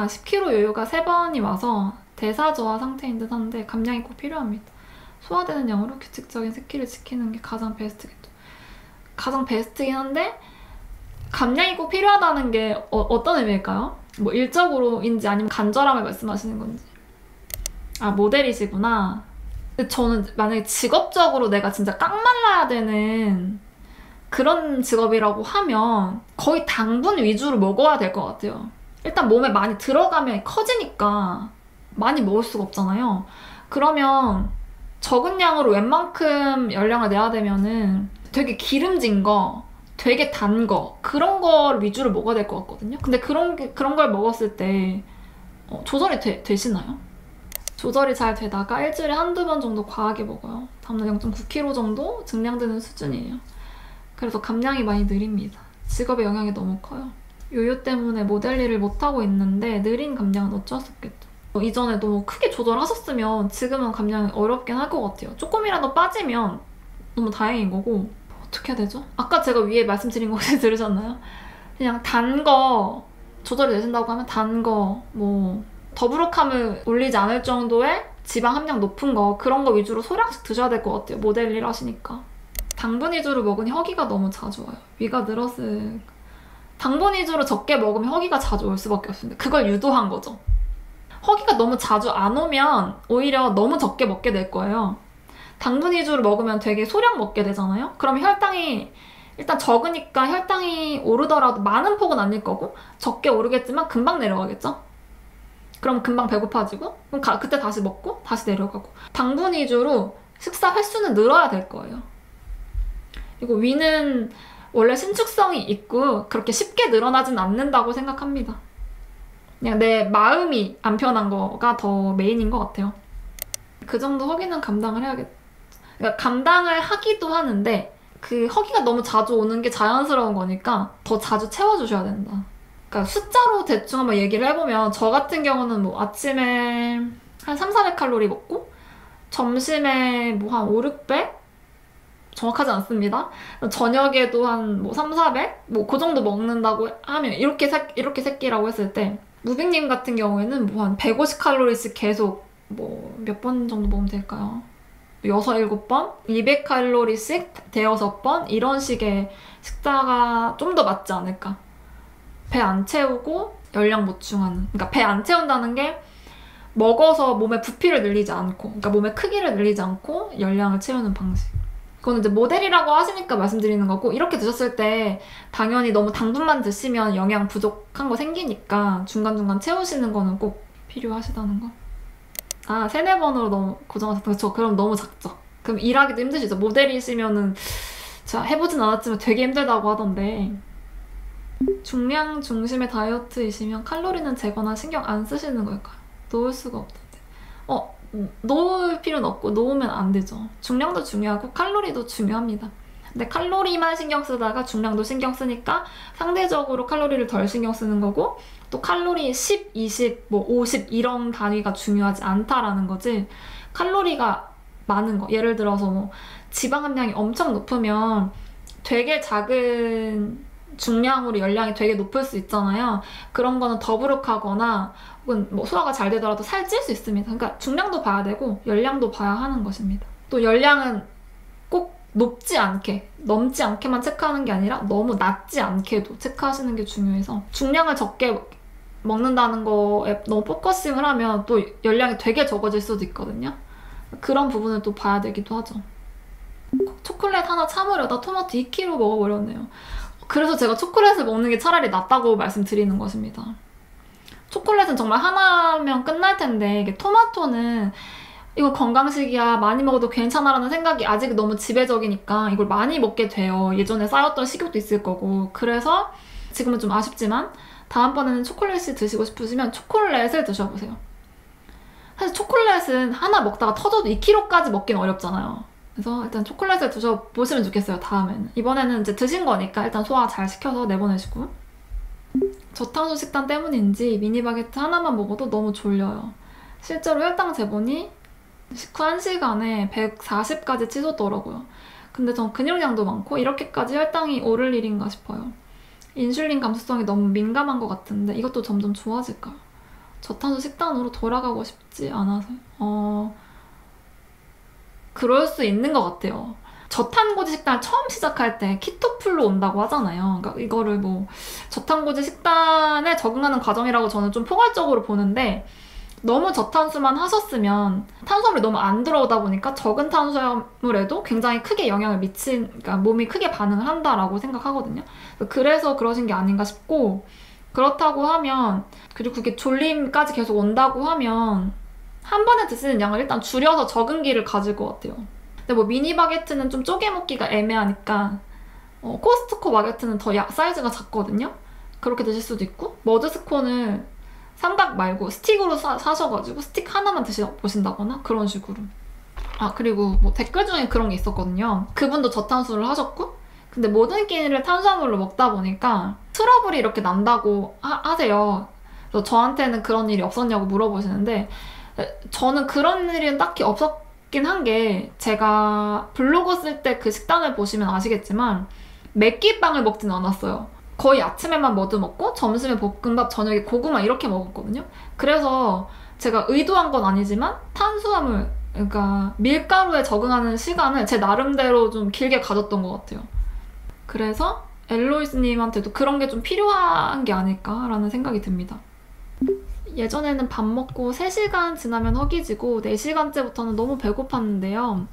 10kg 요요가 3번이 와서 대사저하 상태인 듯 한데 감량이 꼭 필요합니다. 소화되는 양으로 규칙적인 새끼를 지키는 게 가장 베스트겠죠. 가장 베스트긴 한데 감량이 꼭 필요하다는 게 어떤 의미일까요? 뭐 일적으로인지 아니면 간절함을 말씀하시는 건지. 아, 모델이시구나. 근데 저는 만약에 직업적으로 내가 진짜 깡말라야 되는 그런 직업이라고 하면 거의 당분 위주로 먹어야 될 것 같아요. 일단 몸에 많이 들어가면 커지니까 많이 먹을 수가 없잖아요. 그러면 적은 양으로 웬만큼 열량을 내야 되면은 되게 기름진 거, 되게 단 거, 그런 걸 위주로 먹어야 될 것 같거든요. 근데 그런 걸 먹었을 때 조절이 되시나요? 조절이 잘 되다가 일주일에 한두 번 정도 과하게 먹어요. 다음날 0.9kg 정도 증량되는 수준이에요. 그래서 감량이 많이 느립니다. 직업의 영향이 너무 커요. 요요 때문에 모델 일을 못하고 있는데 느린 감량은 어쩔 수 없겠죠. 이전에 너무 크게 조절하셨으면 지금은 감량이 어렵긴 할 것 같아요. 조금이라도 빠지면 너무 다행인 거고. 어떻게 해야 되죠? 아까 제가 위에 말씀드린 거 혹시 들으셨나요? 그냥 단 거 조절이 되신다고 하면 단 거, 뭐 더부룩함을 올리지 않을 정도의 지방 함량 높은 거, 그런 거 위주로 소량씩 드셔야 될 것 같아요. 모델 일 하시니까. 당분 위주로 먹으니 허기가 너무 자주 와요. 위가 늘었을... 당분 위주로 적게 먹으면 허기가 자주 올 수밖에 없습니다. 그걸 유도한 거죠. 허기가 너무 자주 안 오면 오히려 너무 적게 먹게 될 거예요. 당분 위주로 먹으면 되게 소량 먹게 되잖아요. 그럼 혈당이 일단 적으니까 혈당이 오르더라도 많은 폭은 아닐 거고 적게 오르겠지만 금방 내려가겠죠. 그럼 금방 배고파지고 그럼 그때 다시 먹고 다시 내려가고. 당분 위주로 식사 횟수는 늘어야 될 거예요. 그리고 위는 원래 신축성이 있고 그렇게 쉽게 늘어나진 않는다고 생각합니다. 그냥 내 마음이 안 편한 거가 더 메인인 것 같아요. 그 정도 허기는 감당을 해야겠다. 그러니까 감당을 하기도 하는데 그 허기가 너무 자주 오는 게 자연스러운 거니까 더 자주 채워주셔야 된다. 그러니까 숫자로 대충 한번 얘기를 해보면 저 같은 경우는 뭐 아침에 한 300~400칼로리 먹고 점심에 뭐 한 500~600? 정확하지 않습니다. 저녁에도 한 뭐 300~400? 뭐 그 정도 먹는다고 하면 이렇게 새끼라고 했을 때 무빙님 같은 경우에는 뭐 한 150칼로리씩 계속 뭐 몇 번 정도 먹으면 될까요? 6, 7번? 200칼로리씩 대여섯 번? 이런 식의 식사가 좀 더 맞지 않을까. 배 안 채우고 열량 보충하는. 그러니까 배 안 채운다는 게 먹어서 몸의 부피를 늘리지 않고, 그러니까 몸의 크기를 늘리지 않고 열량을 채우는 방식. 그건 이제 모델이라고 하시니까 말씀드리는 거고, 이렇게 드셨을 때 당연히 너무 당분만 드시면 영양 부족한 거 생기니까 중간중간 채우시는 거는 꼭 필요하시다는 거. 아, 3~4번으로 너무 고정하셨다. 그쵸? 그럼 너무 작죠? 그럼 일하기도 힘드시죠? 모델이시면은 제가 해보진 않았지만 되게 힘들다고 하던데. 중량 중심의 다이어트이시면 칼로리는 재거나 신경 안 쓰시는 걸까요? 놓을 수가 없던데. 놓을 필요는 없고 놓으면 안 되죠. 중량도 중요하고 칼로리도 중요합니다. 근데 칼로리만 신경 쓰다가 중량도 신경 쓰니까 상대적으로 칼로리를 덜 신경 쓰는 거고, 또 칼로리 10, 20, 뭐 50 이런 단위가 중요하지 않다라는 거지. 칼로리가 많은 거, 예를 들어서 뭐 지방 함량이 엄청 높으면 되게 작은 중량으로 열량이 되게 높을 수 있잖아요. 그런 거는 더부룩하거나 혹은 뭐 소화가 잘 되더라도 살찔 수 있습니다. 그러니까 중량도 봐야 되고 열량도 봐야 하는 것입니다. 또 열량은 꼭 높지 않게, 넘지 않게만 체크하는 게 아니라 너무 낮지 않게도 체크하시는 게 중요해서, 중량을 적게 먹는다는 거에 너무 포커싱을 하면 또 열량이 되게 적어질 수도 있거든요. 그런 부분을 또 봐야 되기도 하죠. 초콜릿 하나 참으려다 토마토 2kg 먹어버렸네요. 그래서 제가 초콜릿을 먹는 게 차라리 낫다고 말씀드리는 것입니다. 초콜릿은 정말 하나면 끝날 텐데, 이게 토마토는 이거 건강식이야, 많이 먹어도 괜찮아라는 생각이 아직 너무 지배적이니까 이걸 많이 먹게 돼요. 예전에 쌓였던 식욕도 있을 거고. 그래서 지금은 좀 아쉽지만 다음번에는 초콜릿을 드시고 싶으시면 초콜릿을 드셔보세요. 사실 초콜릿은 하나 먹다가 터져도 2kg까지 먹긴 어렵잖아요. 그래서 일단 초콜릿을 드셔보시면 좋겠어요, 다음에는. 이번에는 이제 드신 거니까 일단 소화 잘 시켜서 내보내시고. 저탄수 식단 때문인지 미니 바게트 하나만 먹어도 너무 졸려요. 실제로 혈당 재보니 식후 1시간에 140까지 치솟더라고요. 근데 전 근육량도 많고 이렇게까지 혈당이 오를 일인가 싶어요. 인슐린 감수성이 너무 민감한 것 같은데 이것도 점점 좋아질까요? 저탄수 식단으로 돌아가고 싶지 않아서. 그럴 수 있는 것 같아요. 저탄고지 식단을 처음 시작할 때 키토풀로 온다고 하잖아요. 그러니까 이거를 뭐 저탄고지 식단에 적응하는 과정이라고 저는 좀 포괄적으로 보는데, 너무 저탄수만 하셨으면 탄수화물이 너무 안 들어오다 보니까 적은 탄수화물에도 굉장히 크게 영향을 그러니까 몸이 크게 반응을 한다라고 생각하거든요. 그래서 그러신 게 아닌가 싶고, 그렇다고 하면, 그리고 그게 졸림까지 계속 온다고 하면 한 번에 드시는 양을 일단 줄여서 적응기를 가질 것 같아요. 근데 뭐 미니 바게트는 좀 쪼개 먹기가 애매하니까 코스트코 바게트는 더 사이즈가 작거든요. 그렇게 드실 수도 있고, 머드스콘을 삼각 말고 스틱으로 사셔가지고 스틱 하나만 드셔보신다거나 그런 식으로. 그리고 뭐 댓글 중에 그런 게 있었거든요. 그분도 저탄수를 하셨고, 근데 모든 끼니를 탄수화물로 먹다 보니까 트러블이 이렇게 난다고 하세요. 그래서 저한테는 그런 일이 없었냐고 물어보시는데, 저는 그런 일은 딱히 없었긴 한 게, 제가 블로그 쓸 때 그 식단을 보시면 아시겠지만 매끼빵을 먹진 않았어요. 거의 아침에만 뭐도 먹고 점심에 볶음밥, 저녁에 고구마 이렇게 먹었거든요. 그래서 제가 의도한 건 아니지만 탄수화물, 그러니까 밀가루에 적응하는 시간을 제 나름대로 좀 길게 가졌던 것 같아요. 그래서 엘로이스님한테도 그런 게 좀 필요한 게 아닐까라는 생각이 듭니다. 예전에는 밥 먹고 3시간 지나면 허기지고 4시간째부터는 너무 배고팠는데요.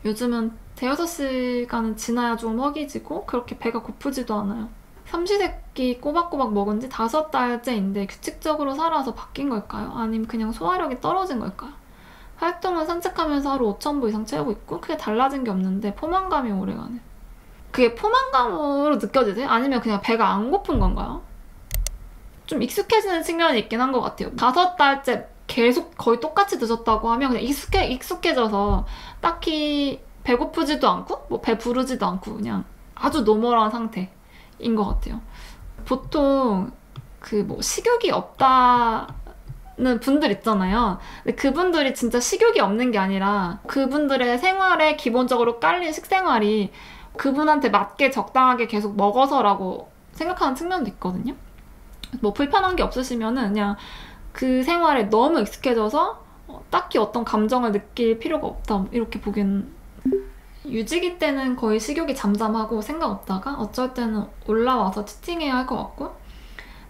요즘은 대여섯 시간은 지나야 좀 허기지고 그렇게 배가 고프지도 않아요. 삼시세끼 꼬박꼬박 먹은 지 5달째인데 규칙적으로 살아서 바뀐 걸까요? 아니면 그냥 소화력이 떨어진 걸까요? 활동은 산책하면서 하루 5,000보 이상 채우고 있고 크게 달라진 게 없는데 포만감이 오래가네. 그게 포만감으로 느껴지세요? 아니면 그냥 배가 안 고픈 건가요? 좀 익숙해지는 측면이 있긴 한 것 같아요. 5달째 계속 거의 똑같이 드셨다고 하면 그냥 익숙해져서 딱히 배고프지도 않고 뭐 배 부르지도 않고 그냥 아주 노멀한 상태인 것 같아요. 보통 그 뭐 식욕이 없다는 분들 있잖아요. 근데 그분들이 진짜 식욕이 없는 게 아니라 그분들의 생활에 기본적으로 깔린 식생활이 그분한테 맞게 적당하게 계속 먹어서라고 생각하는 측면도 있거든요. 뭐 불편한 게 없으시면은 그냥 그 생활에 너무 익숙해져서 딱히 어떤 감정을 느낄 필요가 없다 이렇게 보기엔. 유지기 때는 거의 식욕이 잠잠하고 생각 없다가 어쩔 때는 올라와서 치팅해야 할 것 같고,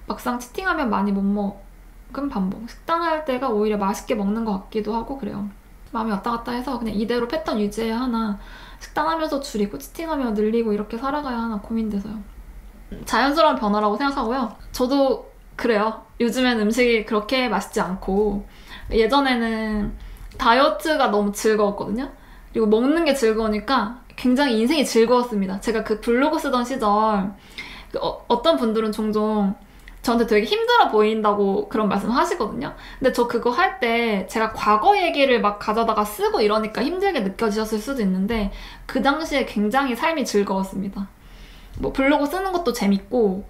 막상 치팅하면 많이 못 먹은 반복. 식단할 때가 오히려 맛있게 먹는 것 같기도 하고 그래요. 마음이 왔다 갔다 해서 그냥 이대로 패턴 유지해야 하나, 식단하면서 줄이고 치팅하며 늘리고 이렇게 살아가야 하나 고민돼서요. 자연스러운 변화라고 생각하고요. 저도 그래요. 요즘엔 음식이 그렇게 맛있지 않고, 예전에는 다이어트가 너무 즐거웠거든요. 그리고 먹는 게 즐거우니까 굉장히 인생이 즐거웠습니다. 제가 그 블로그 쓰던 시절 어떤 분들은 종종 저한테 되게 힘들어 보인다고 그런 말씀 하시거든요. 근데 저 그거 할 때 제가 과거 얘기를 막 가져다가 쓰고 이러니까 힘들게 느껴지셨을 수도 있는데, 그 당시에 굉장히 삶이 즐거웠습니다. 뭐 블로그 쓰는 것도 재밌고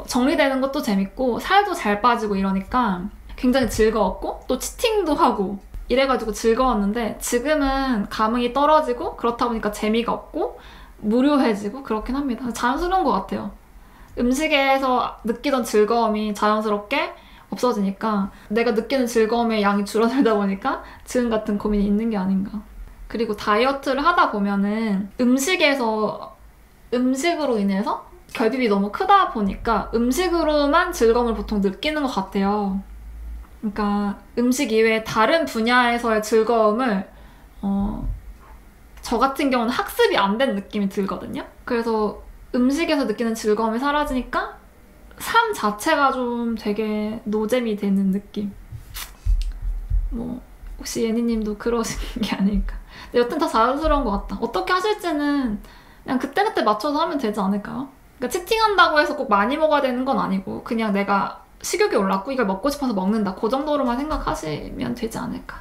정리되는 것도 재밌고 살도 잘 빠지고 이러니까 굉장히 즐거웠고, 또 치팅도 하고 이래가지고 즐거웠는데, 지금은 감흥이 떨어지고 그렇다 보니까 재미가 없고 무료해지고 그렇긴 합니다. 자연스러운 것 같아요. 음식에서 느끼던 즐거움이 자연스럽게 없어지니까 내가 느끼는 즐거움의 양이 줄어들다 보니까 지금 같은 고민이 있는 게 아닌가. 그리고 다이어트를 하다 보면은 음식으로 인해서 결핍이 너무 크다 보니까 음식으로만 즐거움을 보통 느끼는 것 같아요. 그러니까 음식 이외에 다른 분야에서의 즐거움을 저 같은 경우는 학습이 안 된 느낌이 들거든요. 그래서 음식에서 느끼는 즐거움이 사라지니까 삶 자체가 좀 되게 노잼이 되는 느낌. 뭐 혹시 예니님도 그러신 게 아닐까. 근데 여튼 다 자연스러운 것 같다. 어떻게 하실지는 그냥 그때그때 맞춰서 하면 되지 않을까요? 그러니까 치팅한다고 해서 꼭 많이 먹어야 되는 건 아니고 그냥 내가 식욕이 올랐고 이걸 먹고 싶어서 먹는다, 그 정도로만 생각하시면 되지 않을까.